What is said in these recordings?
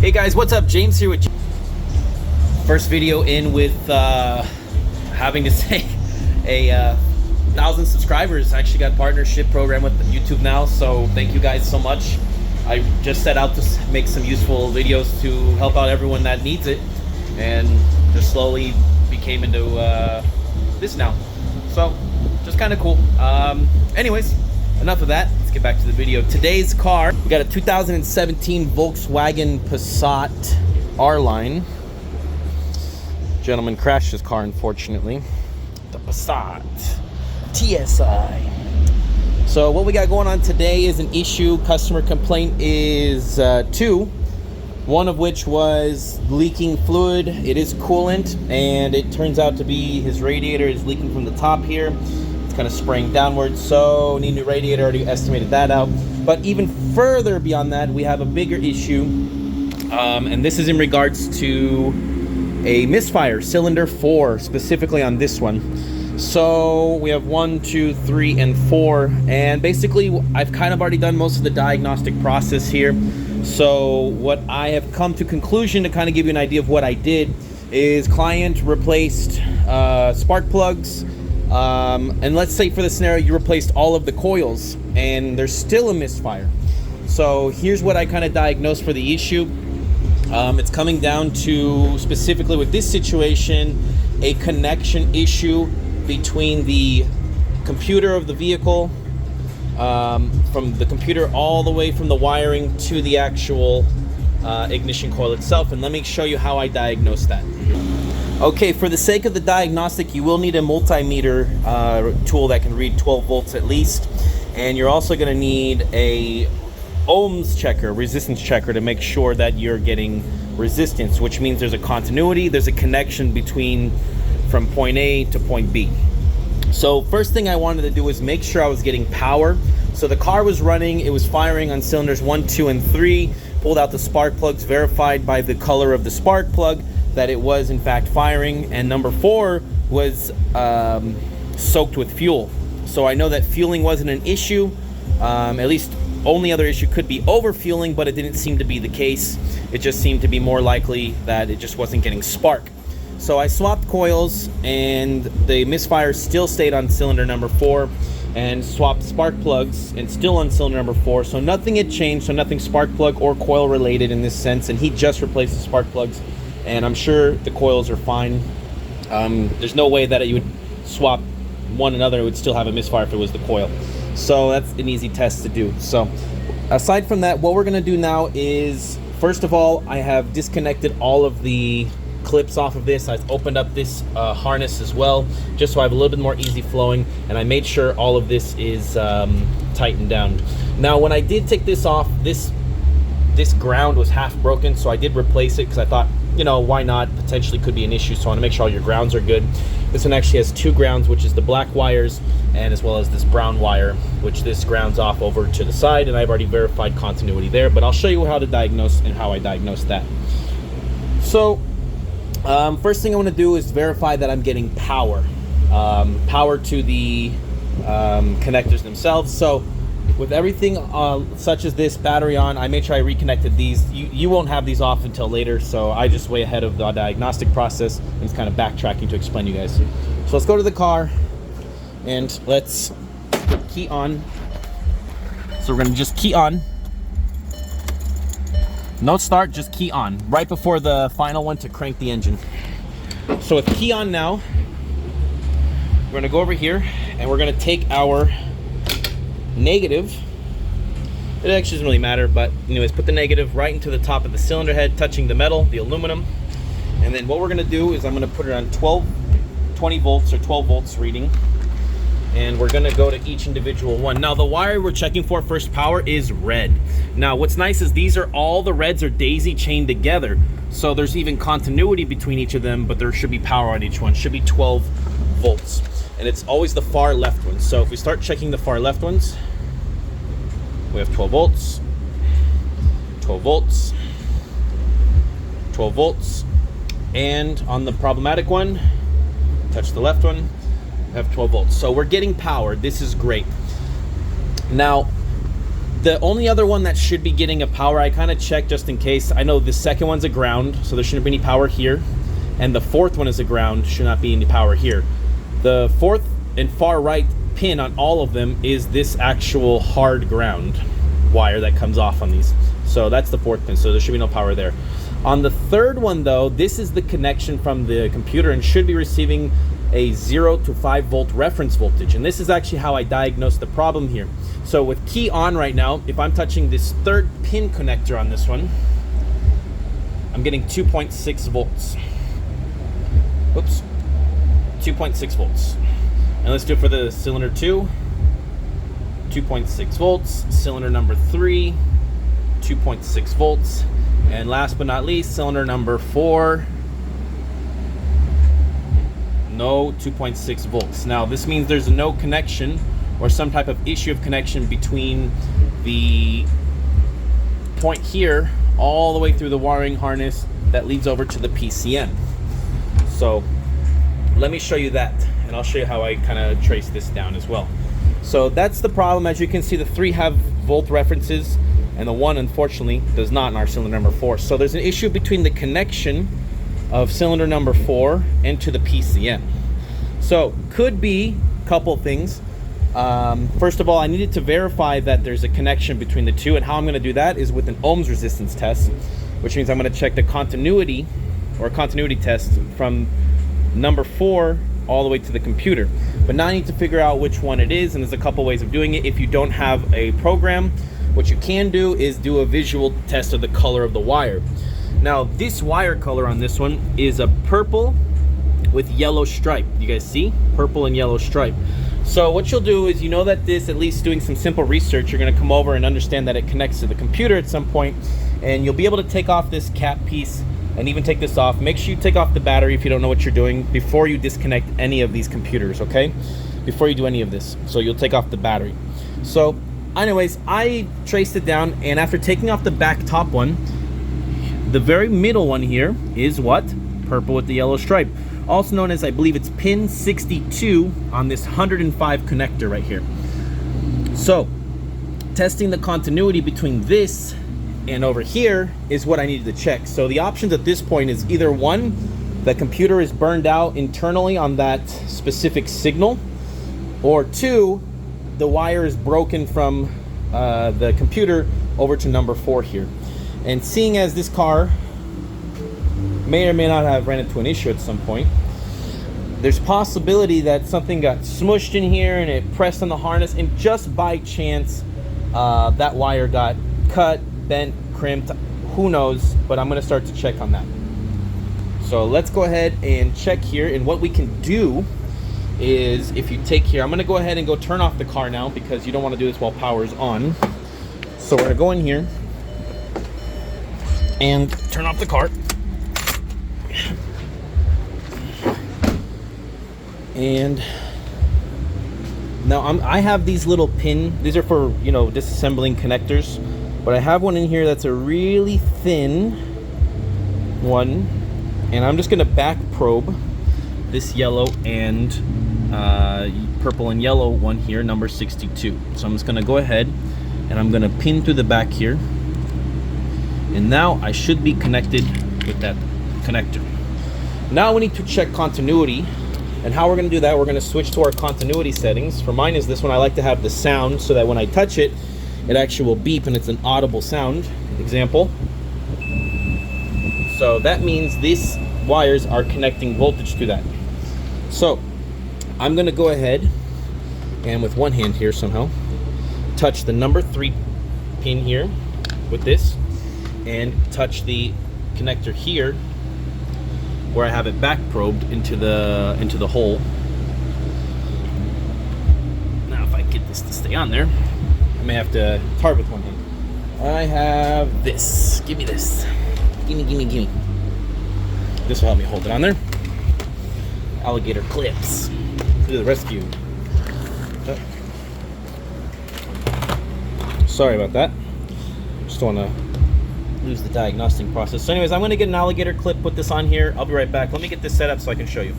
Hey guys, what's up? James here with first video in with having to say a 1,000 subscribers. I actually got a partnership program with YouTube now, so thank you guys so much. I just set out to make some useful videos to help out everyone that needs it, and just slowly became into this now. So just kind of cool. Anyways, enough of that. Let's get back to the video. Today's car, we got a 2017 Volkswagen Passat R-Line. Gentleman crashed his car, unfortunately. The Passat TSI. So what we got going on today is an issue. Customer complaint is two. One of which was leaking fluid. It is coolant, and it turns out to be his radiator is leaking from the top here. Kind of spraying downwards, so need a new radiator. Already estimated that out. But even further beyond that, we have a bigger issue, and this is in regards to a misfire, cylinder 4, specifically on this one. So we have 1, 2, 3, and 4, and basically I've kind of already done most of the diagnostic process here. So what I have come to conclusion, to kind of give you an idea of what I did, is client replaced spark plugs. And let's say for the scenario you replaced all of the coils and there's still a misfire. So here's what I kind of diagnosed for the issue. It's coming down to, specifically with this situation, a connection issue between the computer of the vehicle, from the computer all the way from the wiring to the actual ignition coil itself. And let me show you how I diagnosed that. Okay, for the sake of the diagnostic, you will need a multimeter tool that can read 12 volts at least. And you're also going to need a ohms checker, resistance checker, to make sure that you're getting resistance, which means there's a continuity, there's a connection between from point A to point B. So first thing I wanted to do was make sure I was getting power. So the car was running, it was firing on cylinders 1, 2, and 3, pulled out the spark plugs, verified by the color of the spark plug that it was in fact firing, and number 4 was soaked with fuel. So I know that fueling wasn't an issue. At least only other issue could be overfueling, but it didn't seem to be the case. It just seemed to be more likely that it just wasn't getting spark. So I swapped coils, and the misfire still stayed on cylinder number 4, and swapped spark plugs and still on cylinder number 4. So nothing had changed, so nothing spark plug or coil related in this sense, and he just replaced the spark plugs. And I'm sure the coils are fine. There's no way that you would swap one another, it would still have a misfire if it was the coil. So that's an easy test to do. So aside from that, what we're gonna do now is, first of all, I have disconnected all of the clips off of this. I've opened up this harness as well, just so I have a little bit more easy flowing, and I made sure all of this is tightened down. Now, when I did take this off, this ground was half broken, so I did replace it because I thought, you know, why not? Potentially could be an issue, so I want to make sure all your grounds are good. This one actually has 2 grounds, which is the black wires, and as well as this brown wire, which this grounds off over to the side, and I've already verified continuity there, but I'll show you how to diagnose and how I diagnosed that. So first thing I want to do is verify that I'm getting power to the connectors themselves. So with everything such as this battery on, I made sure I reconnected these. You won't have these off until later, so I just way ahead of the diagnostic process and it's kind of backtracking to explain to you guys. So let's go to the car and let's put key on. So we're gonna just key on. No start, just key on. Right before the final one to crank the engine. So with key on now, we're gonna go over here and we're gonna take our negative. It actually doesn't really matter, but anyways, put the negative right into the top of the cylinder head, touching the metal, the aluminum. And then what we're gonna do is I'm gonna put it on 20 volts or 12 volts reading, and we're gonna go to each individual one. Now the wire we're checking for first power is red. Now what's nice is these are all the reds are daisy chained together, so there's even continuity between each of them, but there should be power on each one. Should be 12 volts. And it's always the far left ones. So if we start checking the far left ones, we have 12 volts, 12 volts, 12 volts, and on the problematic one, touch the left one, we have 12 volts. So we're getting power. This is great. Now, The only other one that should be getting a power, I kind of checked just in case. I know the second one's a ground, so there shouldn't be any power here. And the fourth one is a ground, should not be any power here. The fourth and far right pin on all of them is this actual hard ground wire that comes off on these. So that's the fourth pin, so there should be no power there. On the third one though, this is the connection from the computer and should be receiving a 0 to 5 volt reference voltage. And this is actually how I diagnosed the problem here. So with key on right now, if I'm touching this third pin connector on this one, I'm getting 2.6 volts. Oops, 2.6 volts. And let's do it for the cylinder 2, 2.6 volts, cylinder number 3, 2.6 volts, and last but not least, cylinder number 4, no 2.6 volts. Now this means there's no connection or some type of issue of connection between the point here all the way through the wiring harness that leads over to the PCM. So let me show you that, and I'll show you how I kind of trace this down as well. So that's the problem. As you can see, the 3 have volt references and the 1 unfortunately does not in our cylinder number 4. So there's an issue between the connection of cylinder number 4 into the PCM. So could be a couple things. First of all, I needed to verify that there's a connection between the two, and how I'm going to do that is with an ohms resistance test, which means I'm going to check the continuity or continuity test from number 4 all the way to the computer. But now I need to figure out which one it is, and there's a couple ways of doing it. If you don't have a program, what you can do is do a visual test of the color of the wire. Now this wire color on this one is a purple with yellow stripe. You guys see? Purple and yellow stripe. So what you'll do is, you know that this, at least doing some simple research, you're going to come over and understand that it connects to the computer at some point, and you'll be able to take off this cap piece and even take this off. Make sure you take off the battery if you don't know what you're doing before you disconnect any of these computers, okay? Before you do any of this. So you'll take off the battery. So anyways, I traced it down, and after taking off the back top one, the very middle one here is what? Purple with the yellow stripe. Also known as, I believe it's pin 62 on this 105 connector right here. So testing the continuity between this and over here is what I needed to check. So the options at this point is either 1, the computer is burned out internally on that specific signal, or 2, the wire is broken from the computer over to number 4 here. And seeing as this car may or may not have ran into an issue at some point, there's possibility that something got smushed in here and it pressed on the harness, and just by chance that wire got cut, bent, crimped, who knows, but I'm going to start to check on that. So let's go ahead and check here, and what we can do is, if you take here, I'm going to go ahead and go turn off the car now because you don't want to do this while power's on. So we're going to go in here and turn off the car. And now I have these little pin, these are for, you know, disassembling connectors, but I have one in here that's a really thin one, and I'm just going to back probe this yellow and purple and yellow one here, number 62. So I'm just going to go ahead and I'm going to pin through the back here, and now I should be connected with that connector. Now we need to check continuity, and how we're going to do that, we're going to switch to our continuity settings. For mine is this one. I like to have the sound so that when I touch it, it actually will beep and it's an audible sound. Example. So that means these wires are connecting voltage to that. So I'm going to go ahead and with one hand here somehow touch the number 3 pin here with this, and touch the connector here where I have it back probed into the hole. Now if I get this to stay on there, I may have to tar with one hand. I have this. Give me this. Gimme, gimme, gimme. This will help me hold it on there. Alligator clips. To the rescue. Oh. Sorry about that. Just don't want to lose the diagnostic process. So anyways, I'm going to get an alligator clip, put this on here. I'll be right back. Let me get this set up so I can show you.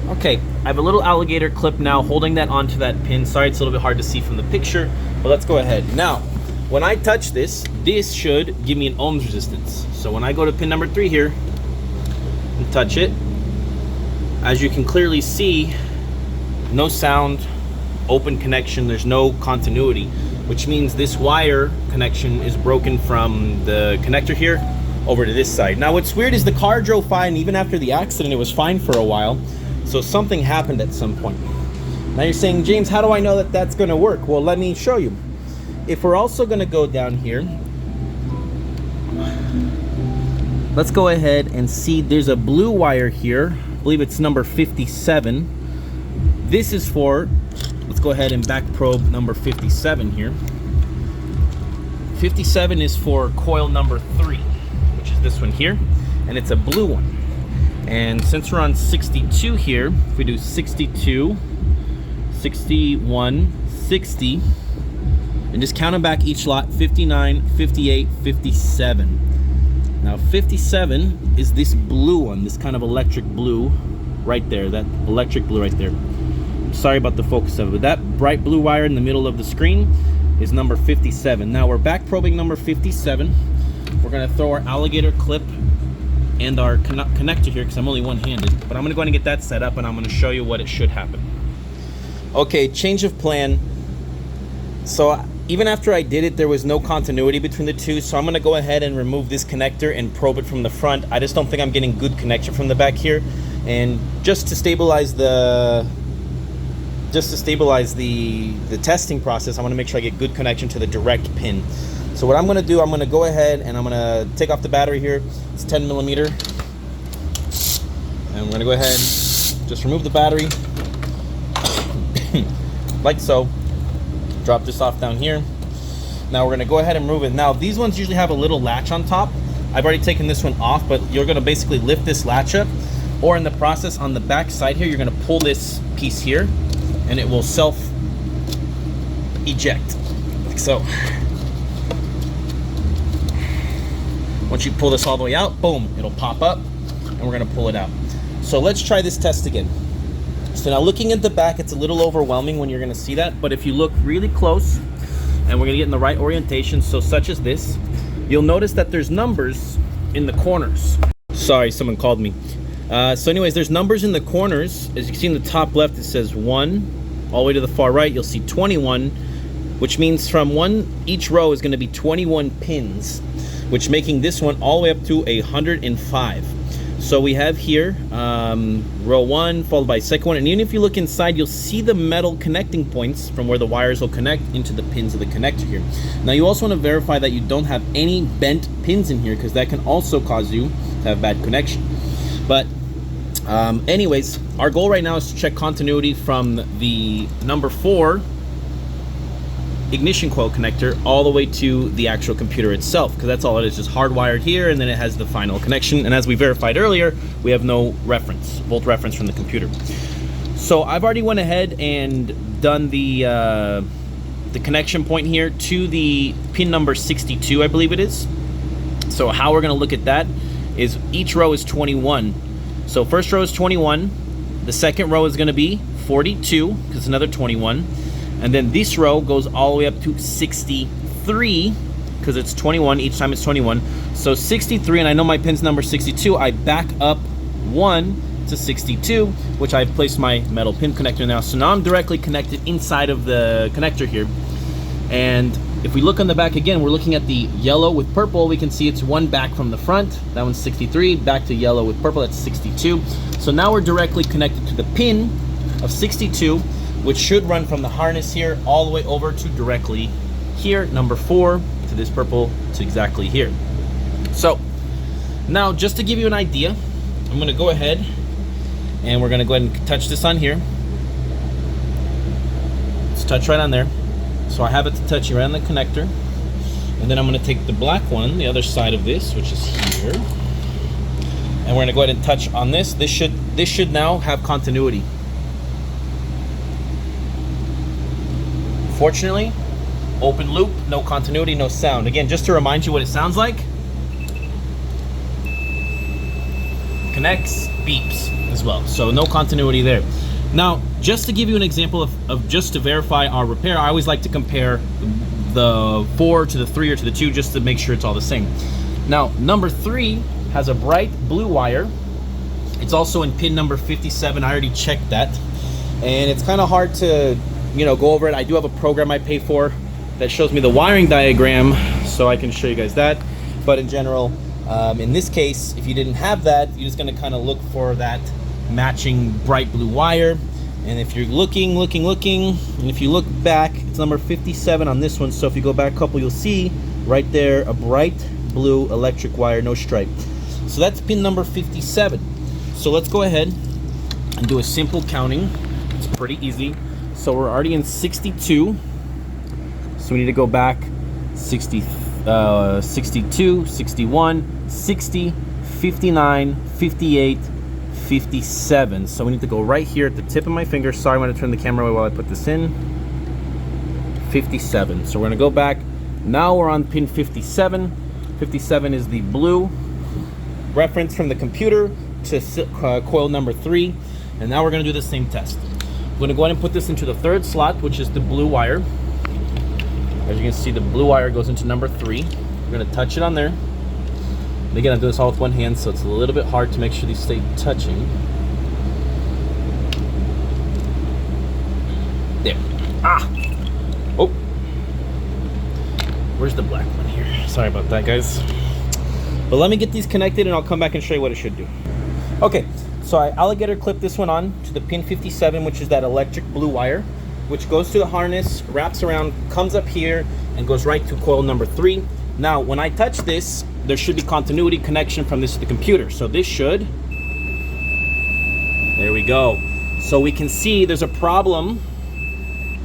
Okay, I have a little alligator clip now holding that onto that pin. Sorry, it's a little bit hard to see from the picture, but let's go ahead. Now, when I touch this, this should give me an ohms resistance. So when I go to pin number 3 here and touch it, as you can clearly see, no sound, open connection, there's no continuity, which means this wire connection is broken from the connector here over to this side. Now what's weird is the car drove fine. Even after the accident, it was fine for a while. So something happened at some point. Now you're saying, James, how do I know that that's gonna work? Well, let me show you. If we're also gonna go down here, let's go ahead and see there's a blue wire here. I believe it's number 57. This is for, let's go ahead and back probe number 57 here. 57 is for coil number 3, which is this one here, and it's a blue one. And since we're on 62 here, if we do 62, 61, 60, and just count them back each lot, 59, 58, 57. Now 57 is this blue one, this kind of electric blue right there, that electric blue right there. Sorry about the focus of it, but that bright blue wire in the middle of the screen is number 57. Now we're back probing number 57. We're gonna throw our alligator clip and our connector here, because I'm only one-handed, but I'm gonna go ahead and get that set up, and I'm gonna show you what it should happen. Okay, change of plan. So even after I did it, there was no continuity between the two, so I'm gonna go ahead and remove this connector and probe it from the front. I just don't think I'm getting good connection from the back here, and just to stabilize the testing process, I want to make sure I get good connection to the direct pin. So what I'm going to do, I'm going to go ahead and I'm going to take off the battery here. It's 10 millimeter, and I'm going to go ahead, just remove the battery like so. Drop this off down here. Now we're going to go ahead and remove it. Now these ones usually have a little latch on top. I've already taken this one off, but you're going to basically lift this latch up, or in the process on the back side here, you're going to pull this piece here, and it will self-eject, like so. Once you pull this all the way out, boom, it'll pop up, and we're gonna pull it out. So let's try this test again. So now looking at the back, it's a little overwhelming when you're gonna see that, but if you look really close, and we're gonna get in the right orientation, so such as this, you'll notice that there's numbers in the corners. Sorry, someone called me. So anyways, there's numbers in the corners. As you can see in the top left, it says 1. All the way to the far right, you'll see 21, which means from each row is going to be 21 pins, which making this one all the way up to 105. So we have here row 1 followed by second one, and even if you look inside, you'll see the metal connecting points from where the wires will connect into the pins of the connector here. Now you also want to verify that you don't have any bent pins in here, because that can also cause you to have bad connection. But anyways, our goal right now is to check continuity from the number 4 ignition coil connector all the way to the actual computer itself, because that's all it is, just hardwired here, and then it has the final connection. And as we verified earlier, we have no volt reference from the computer. So I've already went ahead and done the connection point here to the pin number 62, I believe it is. So how we're going to look at that is each row is 21. So first row is 21, the second row is going to be 42, because it's another 21, and then this row goes all the way up to 63, because it's 21, each time it's 21. So 63, and I know my pin's number 62, I back up 1 to 62, which I've placed my metal pin connector now. So now I'm directly connected inside of the connector here. And if we look on the back again, we're looking at the yellow with purple. We can see it's 1 back from the front. That one's 63, back to yellow with purple, that's 62. So now we're directly connected to the pin of 62, which should run from the harness here all the way over to directly here, number 4, to this purple, to exactly here. So now, just to give you an idea, I'm gonna go ahead and we're gonna go ahead and touch this on here. Let's touch right on there. So I have it to touch right on the connector, and then I'm going to take the black one, the other side of this, which is here, and we're going to go ahead and touch on this. This should now have continuity. Fortunately, open loop, no continuity, no sound. Again, just to remind you what it sounds like. Connects, beeps as well. So no continuity there. Now, just to give you an example of just to verify our repair, I always like to compare the 4 to the 3 or to the 2, just to make sure it's all the same. Now, number 3 has a bright blue wire. It's also in pin number 57. I already checked that, and it's kind of hard to, you know, go over it. I do have a program I pay for that shows me the wiring diagram, so I can show you guys that. But in general, in this case, if you didn't have that, you're just going to kind of look for that matching bright blue wire. And if you're looking, and if you look back, it's number 57 on this one. So if you go back a couple, you'll see right there a bright blue electric wire, no stripe. So that's pin number 57. So let's go ahead and do a simple counting. It's pretty easy. So we're already in 62. So we need to go back 60, 62, 61, 60, 59, 58, 57. So we need to go right here at the tip of my finger. Sorry, I'm going to turn the camera away while I put this in. 57. So we're going to go back. Now we're on pin 57. 57 is the blue reference from the computer to coil number 3. And now we're going to do the same test. We're going to go ahead and put this into the 3rd slot, which is the blue wire. As you can see, the blue wire goes into number 3. We're going to touch it on there. And again, I'm doing this all with one hand, so it's a little bit hard to make sure these stay touching. There. Ah! Oh! Where's the black one here? Sorry about that, guys. But let me get these connected, and I'll come back and show you what it should do. Okay, so I alligator clip this one on to the pin 57, which is that electric blue wire, which goes to the harness, wraps around, comes up here, and goes right to coil number 3. Now, when I touch this, there should be continuity connection from this to the computer. So this should, there we go. So we can see there's a problem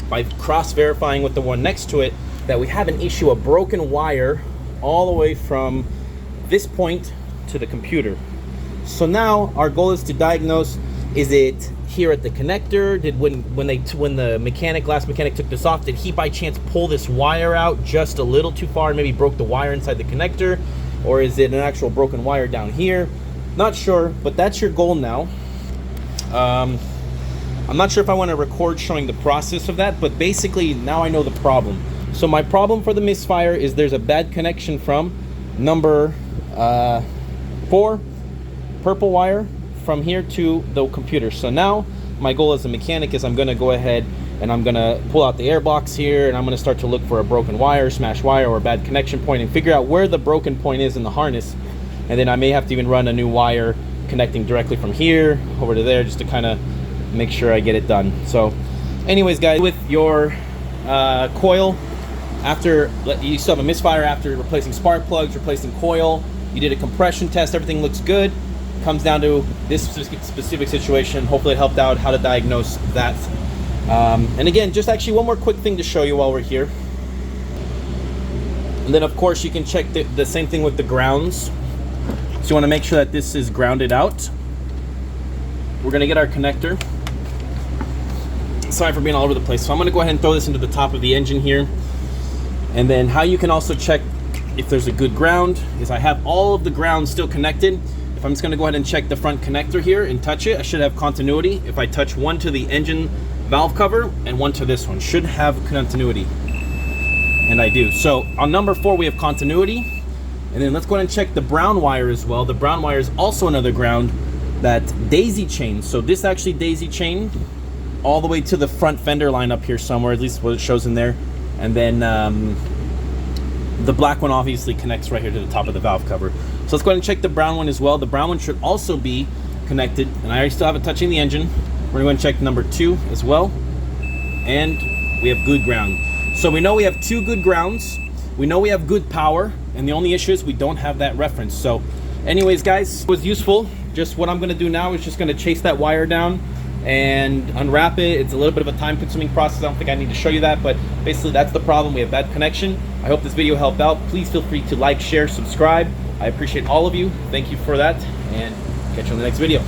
by cross-verifying with the one next to it that we have an issue, a broken wire all the way from this point to the computer. So now our goal is to diagnose, is it here at the connector? Did when the last mechanic took this off, did he by chance pull this wire out just a little too far and maybe broke the wire inside the connector? Or is it an actual broken wire down here? Not sure, but that's your goal now. I'm not sure if I want to record showing the process of that, but basically now I know the problem. So my problem for the misfire is there's a bad connection from number 4, purple wire, from here to the computer. So now my goal as a mechanic is I'm going to go ahead and I'm going to pull out the air box here, and I'm going to start to look for a broken wire, smashed wire, or a bad connection point, and figure out where the broken point is in the harness. And then I may have to even run a new wire connecting directly from here over to there, just to kind of make sure I get it done. So anyways, guys, with your coil, after you still have a misfire after replacing spark plugs, replacing coil, you did a compression test, everything looks good. Comes down to this specific situation. Hopefully it helped out how to diagnose that. And again, just actually one more quick thing to show you while we're here. And then of course you can check the same thing with the grounds. So you want to make sure that this is grounded out. We're going to get our connector. Sorry for being all over the place. So I'm going to go ahead and throw this into the top of the engine here. And then how you can also check if there's a good ground is I have all of the grounds still connected. If I'm just going to go ahead and check the front connector here and touch it, I should have continuity. If I touch one to the engine valve cover and one to this one, should have continuity. And I do. So on number 4 we have continuity. And then let's go ahead and check the brown wire as well. The brown wire is also another ground that daisy chain. So this actually daisy chain all the way to the front fender line up here somewhere, at least what it shows in there. And then the black one obviously connects right here to the top of the valve cover. So let's go ahead and check the brown one as well. The brown one should also be connected, and I still have it touching the engine. We're going to check number 2 as well, and we have good ground. So we know we have 2 good grounds. We know we have good power, and the only issue is we don't have that reference. So anyways, guys, it was useful. Just what I'm going to do now is just going to chase that wire down and unwrap it. It's a little bit of a time-consuming process. I don't think I need to show you that, but basically that's the problem. We have bad connection. I hope this video helped out. Please feel free to like, share, subscribe. I appreciate all of you. Thank you for that, and catch you on the next video.